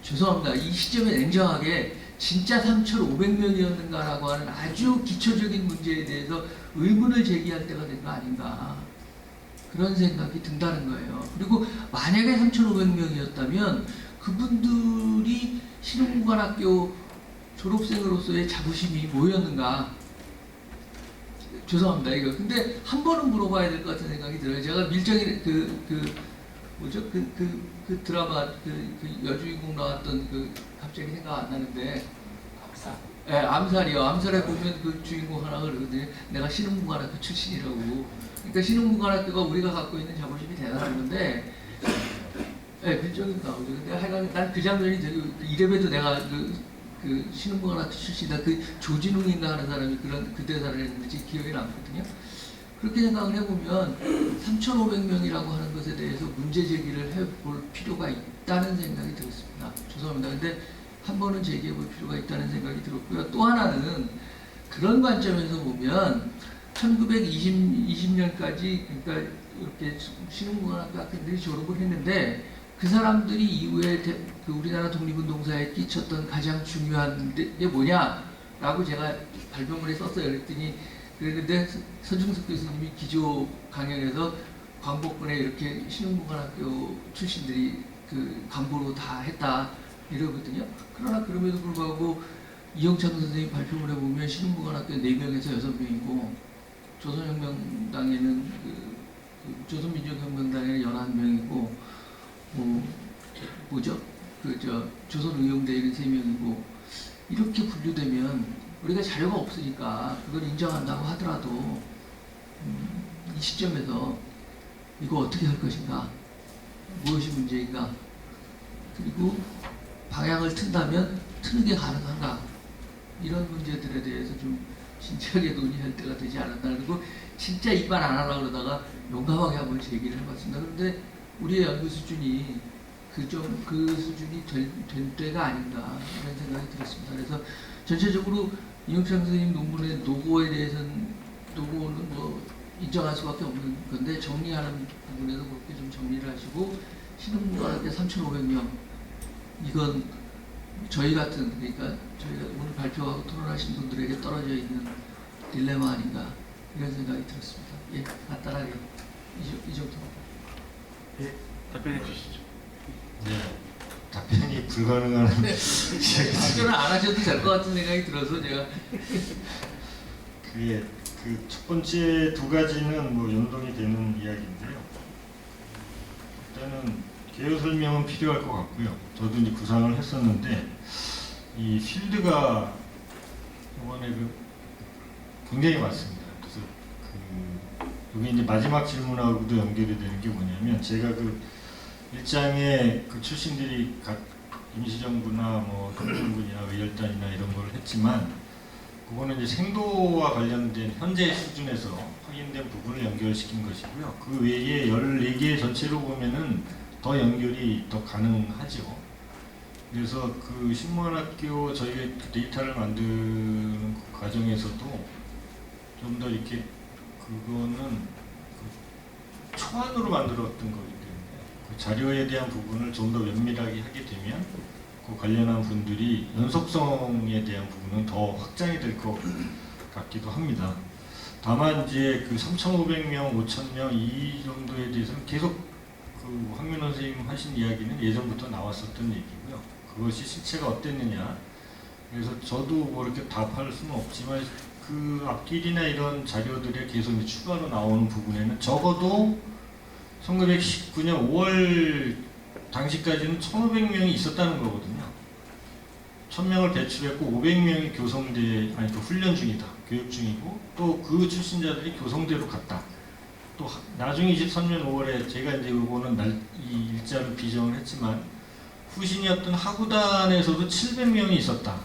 죄송합니다. 이 시점에 냉정하게 진짜 3,500명이었는가라고 하는 아주 기초적인 문제에 대해서 의문을 제기할 때가 된 거 아닌가 그런 생각이 든다는 거예요. 그리고 만약에 3,500명이었다면 그분들이 신흥무관학교 졸업생으로서의 자부심이 뭐였는가 죄송합니다 이거. 근데 한 번은 물어봐야 될 것 같은 생각이 들어요. 제가 밀정이 뭐죠? 그 드라마 그 여주인공 나왔던 그 갑자기 생각 안 나는데. 예, 암살이요. 암살에 보면 그 주인공 하나 그러거든요. 내가 신흥무관학교 출신이라고. 그러니까 신흥무관학교가 우리가 갖고 있는 자부심이 대단한 건데, 예, 밀정이 나오죠. 근데 하여간 난 그 장면이 되게 이래봬도 내가 그 신흥무관학교 출신이다. 그 조진웅인가 하는 사람이 그 대사를 했는데 지금 기억이 남거든요. 그렇게 생각을 해보면 3,500명이라고 하는 것에 대해서 문제 제기를 해볼 필요가 있다는 생각이 들었습니다. 죄송합니다. 근데 한 번은 제기해 볼 필요가 있다는 생각이 들었고요. 또 하나는 그런 관점에서 보면 1920년까지 그러니까 이렇게 신흥무관학교 학생들이 졸업을 했는데 그 사람들이 이후에 그 우리나라 독립운동사에 끼쳤던 가장 중요한 게 뭐냐라고 제가 발표문에 썼어요. 그랬더니 그랬는데 서중석 교수님이 기조 강연에서 광복군에 이렇게 신흥무관학교 출신들이 그 간부로 다 했다 이러거든요. 그러나 그럼에도 불구하고 이영창 선생님 발표문에 보면 신흥무관학교 4명에서 6명이고 조선혁명당에는 조선민족혁명당에는 11명이고 조선의용대에는 3명이고 이렇게 분류되면 우리가 자료가 없으니까 그걸 인정한다고 하더라도 이 시점에서 이거 어떻게 할 것인가, 무엇이 문제인가, 그리고 방향을 튼다면 트는 게 가능한가, 이런 문제들에 대해서 좀 진지하게 논의할 때가 되지 않았나. 그리고 진짜 입안 안 하려고 그러다가 용감하게 한번 제기를 해봤습니다. 그런데 우리의 연구 수준이 그 수준이 된 때가 아닌가 이런 생각이 들었습니다. 그래서 전체적으로 이영창 선생님 논문의 노고에 대해서는 노고는 뭐 인정할 수밖에 없는 건데 정리하는 부분에서 그렇게 좀 정리를 하시고 신흥무관학교 3,500명 이건 저희 같은 그러니까 저희가 오늘 발표하고 토론하신 분들에게 떨어져 있는 딜레마 아닌가 이런 생각이 들었습니다. 예, 간단하게 이 정도. 예, 답변해 주시죠. 네, 답변이 불가능한 답변을 안 하셔도 될 것 같은 생각이 들어서 제가 그게 그 첫 번째 두 가지는 뭐 연동이 되는 이야기인데요. 일단은 개요 설명은 필요할 것 같고요. 저도 이제 구상을 했었는데 이 필드가 이번에 굉장히 많습니다. 그래서 여기 이제 마지막 질문하고도 연결이 되는 게 뭐냐면 제가 그 일장에 그 출신들이 각 임시정부나 뭐 독립군이나 의열단이나 이런 걸 했지만 그거는 이제 생도와 관련된 현재 수준에서 확인된 부분을 연결시킨 것이고요. 그 외에 14개 전체로 보면은 더 연결이 더 가능하죠. 그래서 그 신문학교 저희가 그 데이터를 만드는 그 과정에서도 좀 더 이렇게 그거는 그 초안으로 만들었던 거기 때문에 그 자료에 대한 부분을 좀 더 면밀하게 하게 되면 그 관련한 분들이 연속성에 대한 부분은 더 확장이 될 것 같기도 합니다. 다만 이제 그 3,500명, 5,000명 이 정도에 대해서는 계속 그 황민호 선생님 하신 이야기는 예전부터 나왔었던 얘기고요. 그것이 실체가 어땠느냐. 그래서 저도 뭐 이렇게 답할 수는 없지만 그 앞길이나 이런 자료들에 계속 추가로 나오는 부분에는 적어도 1919년 5월 당시까지는 1,500명이 있었다는 거거든요. 1,000명을 배출했고 500명이 훈련 중이다. 교육 중이고 또 그 출신자들이 교성대로 갔다. 또 나중에 23년 5월에 제가 이제 이거는 이 일자를 비정을 했지만 후신이었던 하구단에서도 700명이 있었다.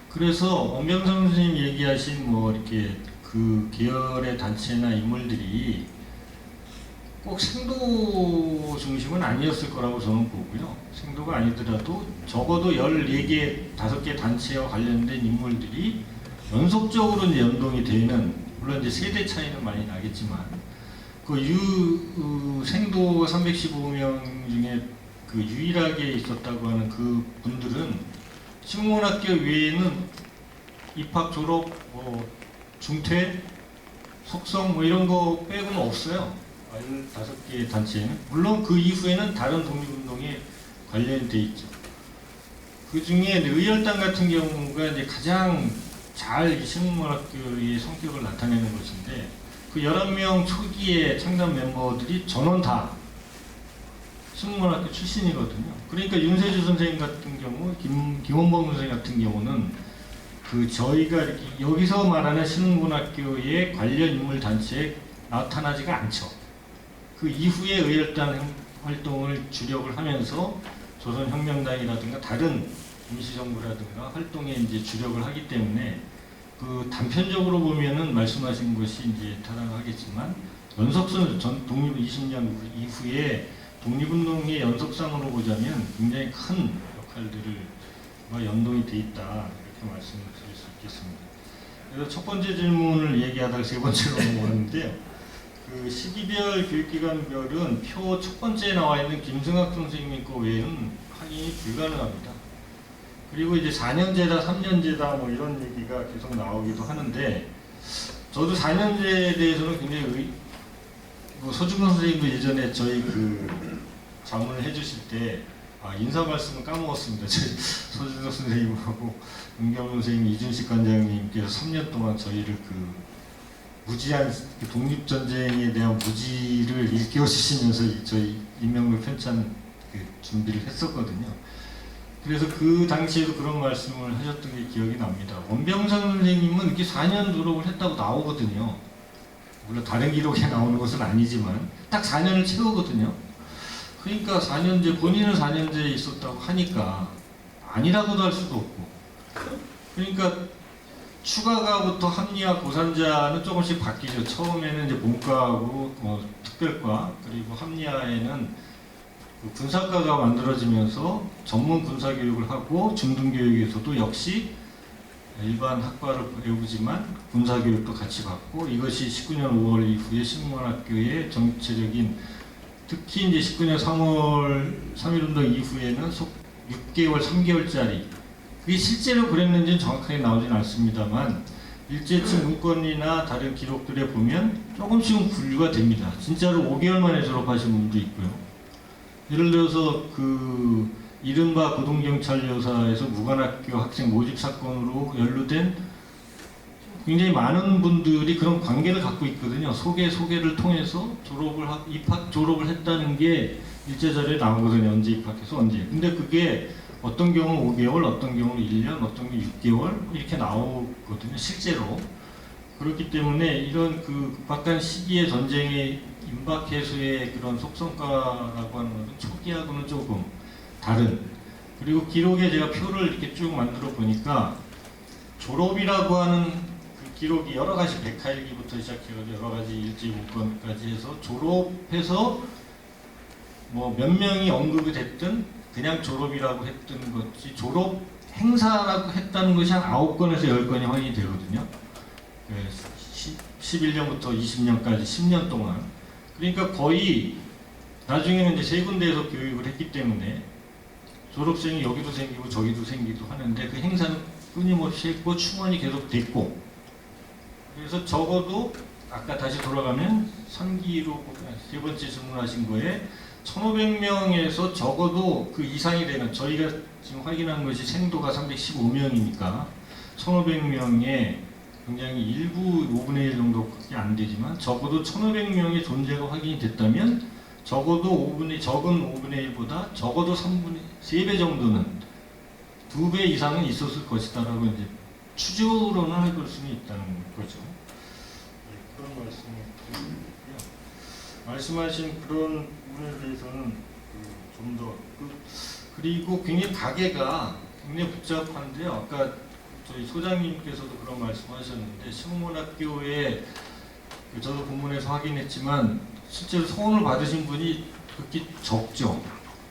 그래서 엄병선 선생님 얘기하신 뭐 이렇게 그 계열의 단체나 인물들이 꼭 생도 중심은 아니었을 거라고 저는 보고요. 생도가 아니더라도 적어도 14개, 5개 단체와 관련된 인물들이 연속적으로 이제 연동이 되는, 물론 이제 세대 차이는 많이 나겠지만, 그 생도 315명 중에 그 유일하게 있었다고 하는 그 분들은 신문학교 외에는 입학, 졸업, 뭐 중퇴, 속성 뭐 이런 거 빼고는 없어요. 15개 단체는. 물론 그 이후에는 다른 독립운동에 관련돼 있죠. 그 중에 의열단 같은 경우가 이제 가장 잘 이 신문문학교의 성격을 나타내는 것인데 그 11명 초기의 창단 멤버들이 전원 다 신문문학교 출신이거든요. 그러니까 윤세주 선생님 같은 경우, 김원범 선생님 같은 경우는 그 저희가 이렇게 여기서 말하는 신문문학교의 관련 인물 단체에 나타나지가 않죠. 그 이후에 의열단 활동을 주력을 하면서 조선혁명당이라든가 다른 임시정부라든가 활동에 이제 주력을 하기 때문에 그 단편적으로 보면은 말씀하신 것이 이제 타당하겠지만 연속선 전 독립 20년 이후에 독립운동의 연속상으로 보자면 굉장히 큰 역할들과 연동이 돼 있다 이렇게 말씀을 드릴 수 있겠습니다. 그래서 첫 번째 질문을 얘기하다가 세 번째로 넘어갔는데요. 그 시기별 교육기관별은 표 첫 번째에 나와 있는 김승학 선생님 거 외에는 확인이 불가능합니다. 그리고 이제 4년제다 3년제다 뭐 이런 얘기가 계속 나오기도 하는데 저도 4년제에 대해서는 굉장히 뭐 서중근 선생님도 예전에 저희 그 자문을 해주실 때 인사 말씀을 까먹었습니다. 저희 서중근 선생님하고 윤경훈 선생님, 이준식 관장님께서 3년 동안 저희를 그 무지한 독립전쟁에 대한 무지를 일깨워 주시면서 저희 인명을 편찬 그 준비를 했었거든요. 그래서 그 당시에도 그런 말씀을 하셨던 게 기억이 납니다. 원병상 선생님은 이렇게 4년 졸업을 했다고 나오거든요. 물론 다른 기록에 나오는 것은 아니지만 딱 4년을 채우거든요. 그러니까 4년제, 본인은 4년제에 있었다고 하니까 아니라고도 할 수도 없고, 그러니까 추가과부터 합리화 고산자는 조금씩 바뀌죠. 처음에는 이제 본과하고 특별과, 그리고 합리화에는 그 군사과가 만들어지면서 전문 군사교육을 하고 중등교육에서도 역시 일반 학과를 배우지만 군사교육도 같이 받고, 이것이 19년 5월 이후에 신문학교의 정체적인, 특히 이제 19년 3월 3.1운동 이후에는 6개월, 3개월짜리, 그게 실제로 그랬는지는 정확하게 나오진 않습니다만 일제층 문건이나 다른 기록들에 보면 조금씩은 분류가 됩니다. 진짜로 5개월 만에 졸업하신 분도 있고요. 예를 들어서 그 이른바 고등경찰여사에서 무관학교 학생 모집 사건으로 연루된 굉장히 많은 분들이 그런 관계를 갖고 있거든요. 소개를 통해서 졸업을 했다는 게 일제자료에 나오거든요. 언제 입학해서 언제. 근데 그게 어떤 경우는 5개월, 어떤 경우는 1년, 어떤 경우는 6개월 이렇게 나오거든요. 실제로. 그렇기 때문에 이런 그 급박한 시기의 전쟁의 임박해수의 그런 속성가라고 하는 것은 초기하고는 조금 다른, 그리고 기록에 제가 표를 이렇게 쭉 만들어 보니까 졸업이라고 하는 그 기록이 여러 가지 백화일기부터 시작해서 여러 가지 일제 문건까지 해서 졸업해서 뭐 몇 명이 언급이 됐든 그냥 졸업이라고 했던 것이 졸업 행사라고 했다는 것이 한 9건에서 10건이 확인이 되거든요. 11년부터 20년까지 10년 동안. 그러니까 거의 나중에는 이제 세 군데에서 교육을 했기 때문에 졸업생이 여기도 생기고 저기도 생기도 하는데 그 행사는 끊임없이 했고 충원이 계속 됐고, 그래서 적어도 아까 다시 돌아가면 3기로 세 번째 질문하신 거에 1,500명에서 적어도 그 이상이 되는, 저희가 지금 확인한 것이 생도가 315명이니까 1,500명에 굉장히 일부 5분의 1 정도밖에 안 되지만 적어도 1,500명의 존재가 확인이 됐다면 적어도 적은 5분의 1보다 적어도 3배 정도는 2배 이상은 있었을 것이다라고 이제 추정으로는 해볼 수는 있다는 거죠. 그런 말씀을 드리고요. 말씀하신 그런 부분에 대해서는 좀 더 그리고 굉장히 가계가 굉장히 복잡한데요. 아까 저희 소장님께서도 그런 말씀하셨는데 신문학교에 저도 본문에서 확인했지만 실제로 소원을 받으신 분이 그렇게 적죠.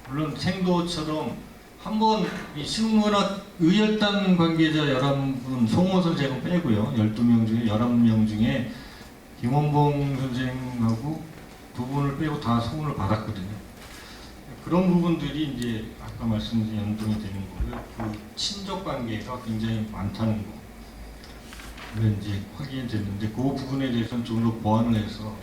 물론 생도처럼 한번 이 신문학 의열단 관계자 11분, 송호 선생은 빼고요. 12명 중에 11명 중에 김원봉 선생하고 2분을 빼고 다 소원을 받았거든요. 그런 부분들이 이제 아까 말씀드린 연동이 되는 거고요. 그 친족 관계가 굉장히 많다는 거. 그걸 이제 확인이 됐는데 그 부분에 대해서는 좀 더 보완을 해서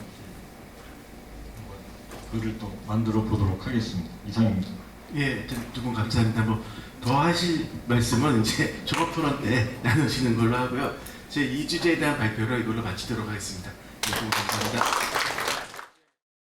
글을 또 만들어 보도록 하겠습니다. 이상입니다. 예, 두 분 감사합니다. 뭐 더 하실 말씀은 이제 종합 토론 때 나누시는 걸로 하고요. 제 2주제에 대한 발표를 이걸로 마치도록 하겠습니다. 네, 두 분 감사합니다.